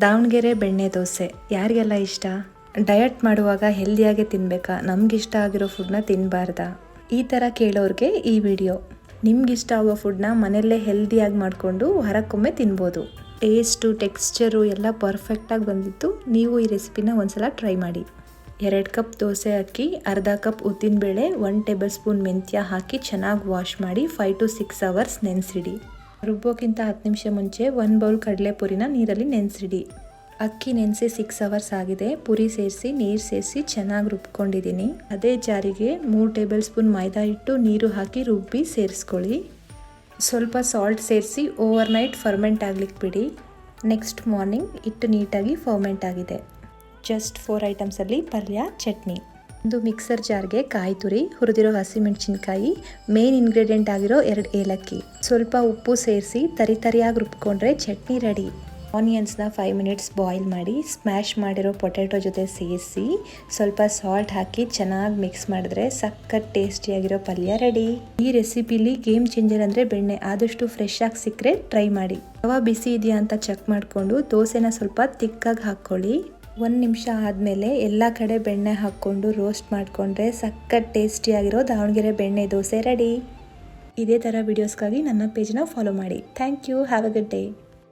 ದಾವಣಗೆರೆ ಬೆಣ್ಣೆ ದೋಸೆ ಯಾರಿಗೆಲ್ಲ ಇಷ್ಟ? ಡಯಟ್ ಮಾಡುವಾಗ ಹೆಲ್ದಿಯಾಗಿ ತಿನ್ಬೇಕಾ? ನಮ್ಗಿಷ್ಟ ಆಗಿರೋ ಫುಡ್ನ ತಿನ್ನಬಾರ್ದಾ? ಈ ಥರ ಕೇಳೋರಿಗೆ ಈ ವಿಡಿಯೋ. ನಿಮ್ಗಿಷ್ಟ ಆಗೋ ಫುಡ್ನ ಮನೆಯಲ್ಲೇ ಹೆಲ್ದಿಯಾಗಿ ಮಾಡಿಕೊಂಡು ವಾರಕ್ಕೊಮ್ಮೆ ತಿನ್ಬೋದು. ಟೇಸ್ಟು, ಟೆಕ್ಸ್ಚರು ಎಲ್ಲ ಪರ್ಫೆಕ್ಟಾಗಿ ಬಂದಿತ್ತು. ನೀವು ಈ ರೆಸಿಪಿನ ಒಂದ್ಸಲ ಟ್ರೈ ಮಾಡಿ. 2 ಕಪ್ ದೋಸೆ ಅಕ್ಕಿ, ಅರ್ಧ ಕಪ್ ಉದ್ದಿನಬೇಳೆ, 1 ಟೇಬಲ್ ಸ್ಪೂನ್ ಮೆಂತ್ಯ ಹಾಕಿ ಚೆನ್ನಾಗಿ ವಾಶ್ ಮಾಡಿ 5 to 6 hours ನೆನೆಸಿಡಿ. ರುಬ್ಬೋಕ್ಕಿಂತ 10 ನಿಮಿಷ ಮುಂಚೆ 1 ಬೌಲ್ ಕಡಲೆಪುರಿನ ನೀರಲ್ಲಿ ನೆನೆಸಿಡಿ. ಅಕ್ಕಿ ನೆನೆಸಿ 6 hours ಆಗಿದೆ. ಪುರಿ ಸೇರಿಸಿ ನೀರು ಸೇರಿಸಿ ಚೆನ್ನಾಗಿ ರುಬ್ಕೊಂಡಿದ್ದೀನಿ. ಅದೇ ಜಾರಿಗೆ 3 ಟೇಬಲ್ ಸ್ಪೂನ್ ಮೈದಾ ಹಿಟ್ಟು, ನೀರು ಹಾಕಿ ರುಬ್ಬಿ ಸೇರಿಸ್ಕೊಳ್ಳಿ. ಸ್ವಲ್ಪ ಸಾಲ್ಟ್ ಸೇರಿಸಿ ಓವರ್ ನೈಟ್ ಫರ್ಮೆಂಟ್ ಆಗ್ಲಿಕ್ಕೆ ಬಿಡಿ. ನೆಕ್ಸ್ಟ್ ಮಾರ್ನಿಂಗ್ ಹಿಟ್ಟು ನೀಟಾಗಿ ಫರ್ಮೆಂಟ್ ಆಗಿದೆ. ಜಸ್ಟ್ 4 ಐಟಮ್ಸಲ್ಲಿ ಪಲ್ಯ, ಚಟ್ನಿ. ಒಂದು ಮಿಕ್ಸರ್ ಜಾರ್ಗೆ ಕಾಯಿ ತುರಿ, ಹುರಿದಿರೋ ಹಸಿಮೆಣಸಿನ್ಕಾಯಿ, ಮೇನ್ ಇಂಗ್ರೀಡಿಯೆಂಟ್ ಆಗಿರೋ 2 ಏಲಕ್ಕಿ, ಸ್ವಲ್ಪ ಉಪ್ಪು ಸೇರಿಸಿ ತರಿಯಾಗಿ ರುಬ್ಕೊಂಡ್ರೆ ಚಟ್ನಿ ರೆಡಿ. ಆನಿಯನ್ಸ್ನ 5 ಮಿನಿಟ್ಸ್ ಬಾಯ್ಲ್ ಮಾಡಿ ಸ್ಮ್ಯಾಶ್ ಮಾಡಿರೋ ಪೊಟ್ಯಾಟೊ ಜೊತೆ ಸೇರಿಸಿ ಸ್ವಲ್ಪ ಸಾಲ್ಟ್ ಹಾಕಿ ಚೆನ್ನಾಗಿ ಮಿಕ್ಸ್ ಮಾಡಿದ್ರೆ ಸಖತ್ ಟೇಸ್ಟಿಯಾಗಿರೋ ಪಲ್ಯ ರೆಡಿ. ಈ ರೆಸಿಪಿಲಿ ಗೇಮ್ ಚೇಂಜರ್ ಅಂದರೆ ಬೆಣ್ಣೆ. ಆದಷ್ಟು ಫ್ರೆಶ್ ಆಗಿ ಸಿಕ್ಕರೆ ಟ್ರೈ ಮಾಡಿ. ತವಾ ಬಿಸಿ ಇದೆಯಾ ಅಂತ ಚೆಕ್ ಮಾಡಿಕೊಂಡು ದೋಸೆನ ಸ್ವಲ್ಪ ತಿಕ್ಕಾಗಿ ಹಾಕ್ಕೊಳ್ಳಿ. 1 ನಿಮಿಷ ಆದಮೇಲೆ ಎಲ್ಲ ಕಡೆ ಬೆಣ್ಣೆ ಹಾಕ್ಕೊಂಡು ರೋಸ್ಟ್ ಮಾಡಿಕೊಂಡ್ರೆ ಸಖತ್ ಟೇಸ್ಟಿಯಾಗಿರೋ ದಾವಣಗೆರೆ ಬೆಣ್ಣೆ ದೋಸೆ ರೆಡಿ. ಇದೇ ಥರ ವೀಡಿಯೋಸ್ಗಾಗಿ ನನ್ನ ಪೇಜ್ನ ಫಾಲೋ ಮಾಡಿ. Thank you. Have a good day.